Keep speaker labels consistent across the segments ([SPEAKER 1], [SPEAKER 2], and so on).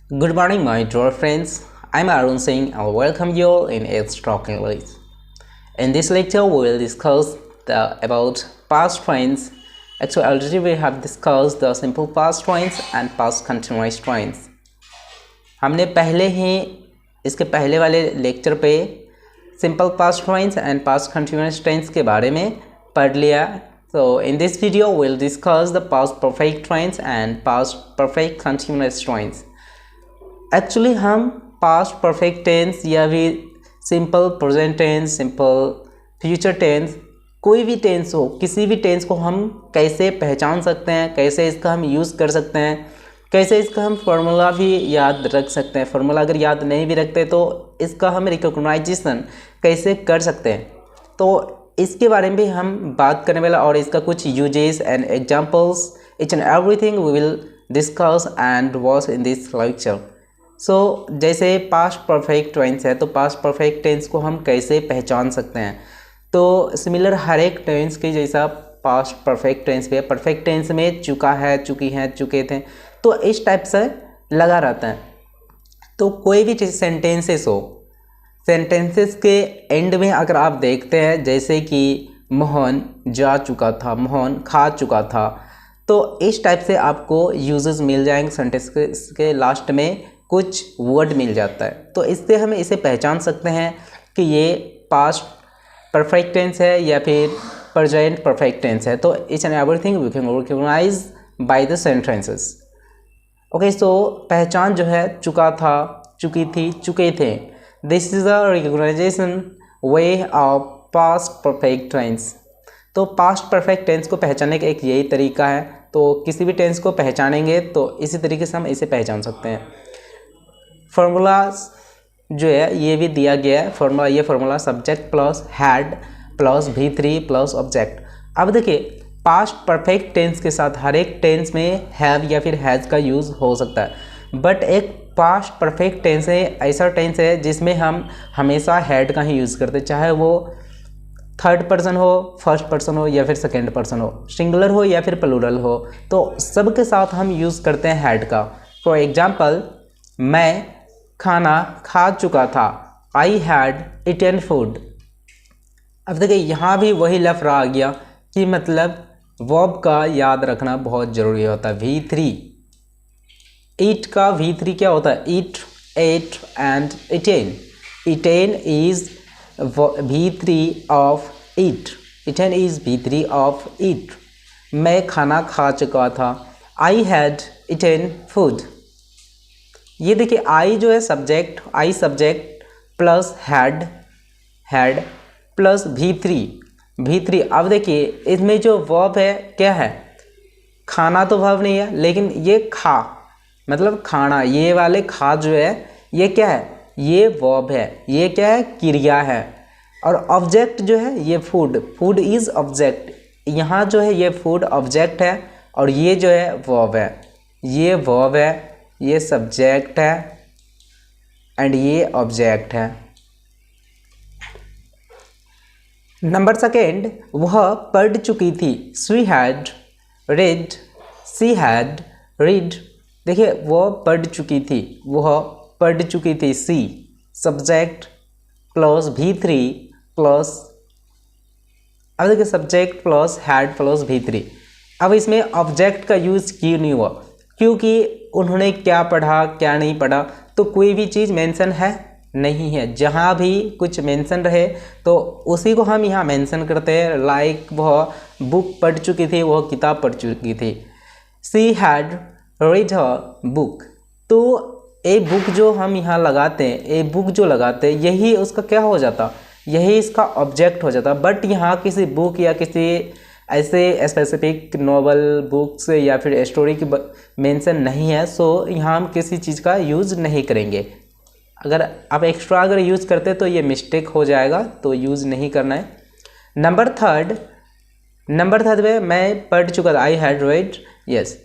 [SPEAKER 1] Good morning, my dear friends. I'm Arun Singh and welcome you all in It's Talk English. In this lecture, we will discuss about past tense. Actually, already we have discussed the simple past tense and past continuous tense. हमने पहले ही इसके पहले वाले lecture पे simple past tense and past continuous tense के बारे में पढ़ लिया. So in this video we'll discuss the past perfect tense and past perfect continuous tense. Actually हम पास्ट परफेक्ट टेंस या भी simple present tense, simple future tense, कोई भी टेंस हो, किसी भी टेंस को हम कैसे पहचान सकते हैं, कैसे इसका हम यूज़ कर सकते हैं, कैसे इसका हम फार्मूला भी याद रख सकते हैं. फार्मूला अगर याद नहीं भी रखते तो इसका हम रिकॉग्नाइजेशन कैसे कर सकते हैं, तो इसके बारे में भी हम बात करने वाला और इसका कुछ uses and examples, each and everything we will discuss and watch in this lecture. So जैसे पास्ट परफेक्ट टेंस है तो पास्ट परफेक्ट टेंस को हम कैसे पहचान सकते हैं, तो सिमिलर हर एक टेंस के जैसा पास्ट परफेक्ट टेंस भी है. परफेक्ट टेंस में चुका है, चुकी हैं, चुके थे, तो इस टाइप से लगा रहता है. तो कोई भी सेंटेंसेस हो, सेंटेंसेस के एंड में अगर आप देखते हैं जैसे कि मोहन जा चुका था, मोहन खा चुका था, तो इस टाइप से आपको यूजेस मिल जाएंगे. सेंटेंस के लास्ट में कुछ वर्ड मिल जाता है, तो इससे हम इसे पहचान सकते हैं कि ये पास्ट परफेक्ट टेंस है या फिर प्रेजेंट परफेक्ट टेंस है. तो each and everything we can recognize by the sentences. Okay, so पहचान जो है चुका था, चुकी थी, चुके थे. This is a recognization way of past perfect tense. तो पास्ट परफेक्ट टेंस को पहचानने का एक यही तरीका है. तो किसी भी टेंस को पहचानेंगे तो इसी तरीके से हम इसे पहचान सकते हैं. फार्मूला जो है ये भी दिया गया है. फार्मूला, ये formula subject plus had plus V3 plus object. अब देखिए पास्ट परफेक्ट टेंस के साथ हर एक टेंस में हैव या फिर हैज़ का यूज़ हो सकता है, बट एक पास्ट परफेक्ट टेंस है ऐसा टेंस है जिसमें हम हमेशा हैड का ही यूज़ करते हैं, चाहे वो थर्ड पर्सन हो, फर्स्ट पर्सन हो या फिर सेकेंड पर्सन हो, सिंगुलर हो या फिर प्लूरल हो, तो सबके साथ हम यूज़ करते हैं हैड का. फॉर एग्जाम्पल, मैं खाना खा चुका था, आई हैड इटन फूड. अब देखिए यहाँ भी वही लफड़ा आ गया कि मतलब वर्ब का याद रखना बहुत ज़रूरी होता है. V3 ईट का V3 क्या होता है? Eat, ate and eaten. Eaten is V3 of eat. Eaten is V3 of eat. मैं खाना खा चुका था, आई हैड इटेन फूड. ये देखिए आई जो है subject, I subject plus had, had plus V3. अब देखिए इसमें जो वर्ब है क्या है? खाना तो वर्ब नहीं है, लेकिन ये खा मतलब खाना, ये वाले खा जो है ये क्या है? ये वर्ब है. ये क्या है? क्रिया है. और ऑब्जेक्ट जो है ये फूड, फूड इज ऑब्जेक्ट. यहाँ जो है ये फूड ऑब्जेक्ट है और ये जो है वर्ब है. ये वर्ब है, ये सब्जेक्ट है एंड ये ऑब्जेक्ट है. नंबर सेकेंड, वह पढ़ चुकी थी. She had read, she had read. देखिए वह पढ़ चुकी थी, वह पढ़ चुकी थी. सी सब्जेक्ट प्लस V3 प्लस, अब देखिए subject plus had plus V3. अब इसमें ऑब्जेक्ट का यूज़ क्यों नहीं हुआ? क्योंकि उन्होंने क्या पढ़ा, क्या नहीं पढ़ा, तो कोई भी चीज़ मेंशन है नहीं है. जहाँ भी कुछ मेंशन रहे तो उसी को हम यहाँ मेंशन करते हैं. लाइक वह बुक पढ़ चुकी थी, वह किताब पढ़ चुकी थी. She had read a book. तो ए बुक जो हम यहाँ लगाते हैं, ए बुक जो लगाते हैं, यही उसका क्या हो जाता? यही इसका ऑब्जेक्ट हो जाता. बट यहाँ किसी बुक या किसी ऐसे स्पेसिफिक नॉवल, बुक्स या फिर स्टोरी की मेंशन नहीं है, सो यहाँ हम किसी चीज़ का यूज़ नहीं करेंगे. अगर आप एक्स्ट्रा अगर यूज़ करते तो ये मिस्टेक हो जाएगा, तो यूज़ नहीं करना है. नंबर थर्ड में मैं पढ़ चुका था, आई हैड रेड. यस,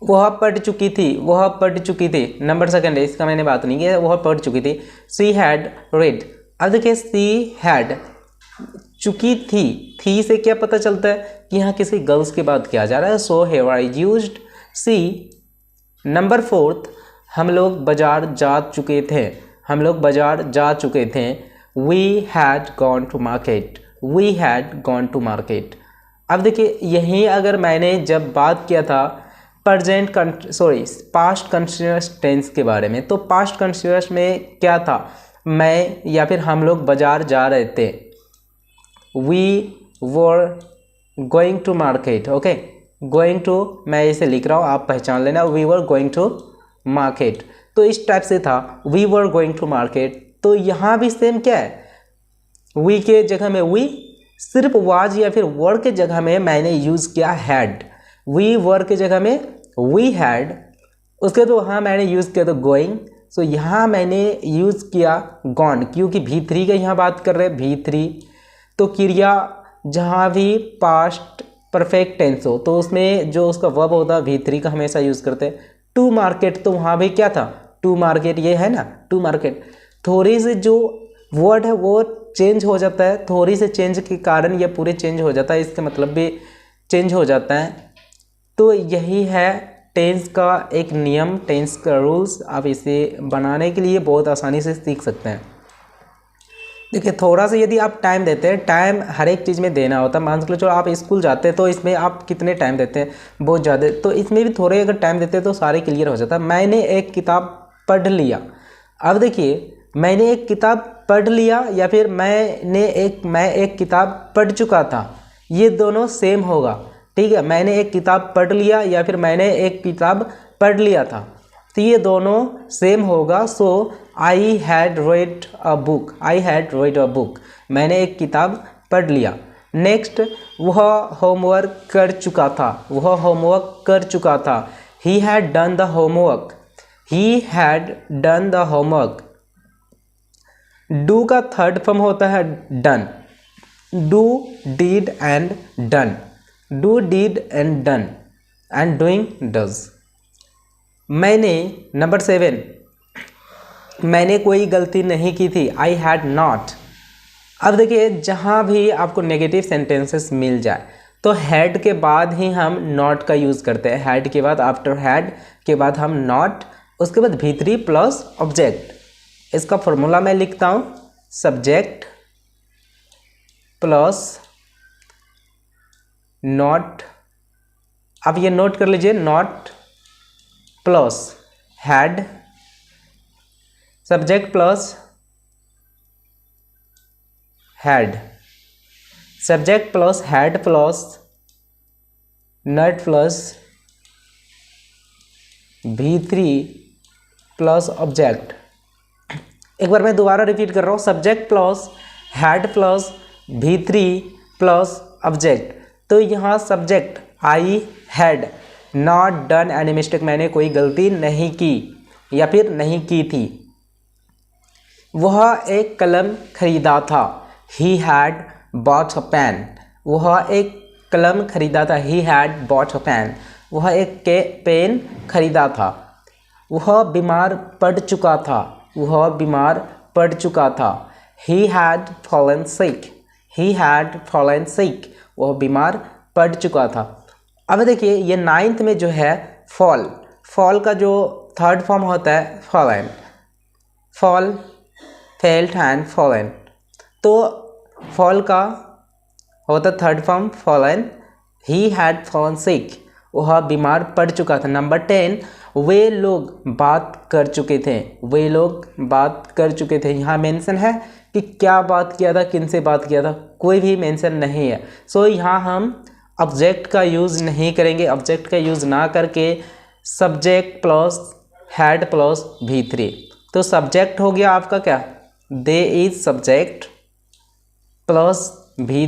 [SPEAKER 1] वह पढ़ चुकी थी, वह पढ़ चुकी थी. नंबर सेकेंड है, इसका मैंने बात नहीं की, वह पढ़ चुकी थी. She had read. अब देखिए शी हैड चुकी थी से क्या पता चलता है कि यहाँ किसी गर्ल्स की बात किया जा रहा है. So here I used C number 4, हम लोग बाजार जा चुके थे। हम लोग बाजार जा चुके थे। We had gone to market. We had gone to market. अब देखिए यहीं अगर मैंने जब बात किया था पास्ट कंटिन्यूअस टेंस के बारे में, तो पास्ट कंटिन्यूअस में क्या था, मैं या फिर हम लोग बाजार जा रहे थे। We were going to market. Okay, going to मैं इसे लिख रहा हूँ, आप पहचान लेना। We were going to market, तो इस टाइप से था we were going to market। तो यहाँ भी सेम क्या है, we के जगह में we, सिर्फ was या फिर were के जगह में मैंने यूज़ किया had। we were के जगह में we had, उसके तो वहाँ मैंने यूज़ किया तो going, सो यहाँ मैंने यूज़ किया gone, क्योंकि V3 का यहाँ बात कर रहे हैं V3। तो क्रिया जहाँ भी पास्ट परफेक्ट टेंस हो तो उसमें जो उसका वर्ब होता है V3 का हमेशा यूज़ करते हैं। टू मार्केट, तो वहाँ भी क्या था, टू मार्केट, ये है ना टू मार्केट। थोड़ी सी जो वर्ड है वो चेंज हो जाता है, थोड़ी से चेंज के कारण ये पूरे चेंज हो जाता है, इसका मतलब भी चेंज हो जाता है। तो यही है टेंस का एक नियम, टेंस का रूल्स। आप इसे बनाने के लिए बहुत आसानी से सीख सकते हैं। देखिए थोड़ा सा यदि आप टाइम देते हैं, टाइम हर एक चीज़ में देना होता है। मान लो चलो आप स्कूल जाते हैं तो इसमें आप कितने टाइम देते हैं, बहुत ज़्यादा, तो इसमें भी थोड़े अगर टाइम देते हैं तो सारे क्लियर हो जाता है। मैंने एक किताब पढ़ लिया। अब देखिए मैंने एक किताब पढ़ लिया या फिर मैं एक किताब पढ़ चुका था, ये दोनों सेम होगा। ठीक है, मैंने एक किताब पढ़ लिया या फिर मैंने एक किताब पढ़ लिया था, तो ये दोनों सेम होगा। So I had read a book, I had read a book, मैंने एक किताब पढ़ लिया। नेक्स्ट, वह होमवर्क कर चुका था, वह होमवर्क कर चुका था। He had done the homework, he had done the homework. Do का थर्ड फॉर्म होता है done, do, did and done, do, did and done, and doing, does. मैंने, नंबर 7, मैंने कोई गलती नहीं की थी, आई हैड नॉट। अब देखिए जहाँ भी आपको नेगेटिव सेंटेंसेस मिल जाए तो हैड के बाद ही हम नॉट का यूज़ करते हैं। हैड के बाद, आफ्टर हैड के बाद हम नॉट, उसके बाद V3 प्लस ऑब्जेक्ट। इसका फॉर्मूला मैं लिखता हूँ, सब्जेक्ट प्लस नॉट, आप ये नोट कर लीजिए, not plus had, subject plus had, subject plus had plus not plus V3 plus object. एक बार मैं दोबारा रिपीट कर रहा हूँ, subject plus had plus V3 plus object. तो यहाँ subject I had not done any mistake, मैंने कोई गलती नहीं की या फिर नहीं की थी। वह एक कलम खरीदा था, he had bought a pen, वह एक कलम खरीदा था, he had bought a pen, वह एक पेन खरीदा था। वह बीमार पड़ चुका था, वह बीमार पड़ चुका था, he had fallen sick, he had fallen sick, वह बीमार पड़ चुका था। अब देखिए ये 9th में जो है फॉल, फॉल का जो थर्ड फॉर्म होता है fallen, fall, felt and fallen. तो फॉल का होता third form fallen, he had fallen sick, वह बीमार पड़ चुका था। नंबर 10, वे लोग बात कर चुके थे, वे लोग बात कर चुके थे। यहाँ मेंशन है कि क्या बात किया था, किन से बात किया था, कोई भी मेंशन नहीं है। सो यहाँ हम ऑब्जेक्ट का यूज़ नहीं करेंगे, ऑब्जेक्ट का यूज़ ना करके subject plus had plus V3। तो सब्जेक्ट हो गया आपका क्या, दे इज सब्जेक्ट प्लस भी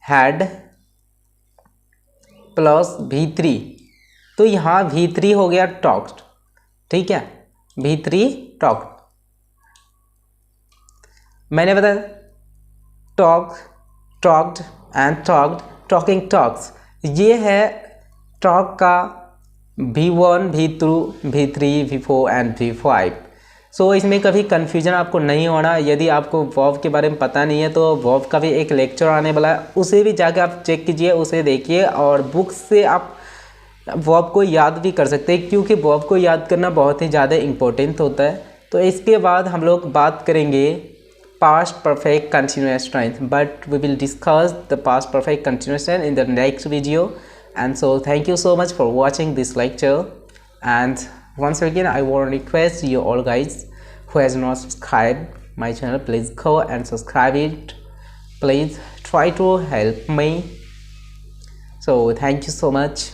[SPEAKER 1] हैड प्लस V3। तो यहाँ V3 हो गया टॉक्ड, ठीक है, V3 टॉक्ड। मैंने बताया talk, talked and talked, talking, talks. ये है टॉक का V1, V2, V3, V4 and V5। सो इसमें कभी कन्फ्यूजन आपको नहीं होना। यदि आपको वर्ब के बारे में पता नहीं है तो वर्ब का भी एक लेक्चर आने वाला है, उसे भी जाके आप चेक कीजिए, उसे देखिए और बुक से आप वो आपको याद भी कर सकते हैं, क्योंकि वो आपको याद करना बहुत ही ज़्यादा इम्पोर्टेंट होता है। तो इसके बाद हम लोग बात करेंगे past perfect continuous tense, but we will discuss the past perfect continuous tense in the next video. And so thank you so much for watching this lecture, and once again I want to request you all guys who has not subscribed my channel, please go and subscribe it. Please try to help me. So thank you so much.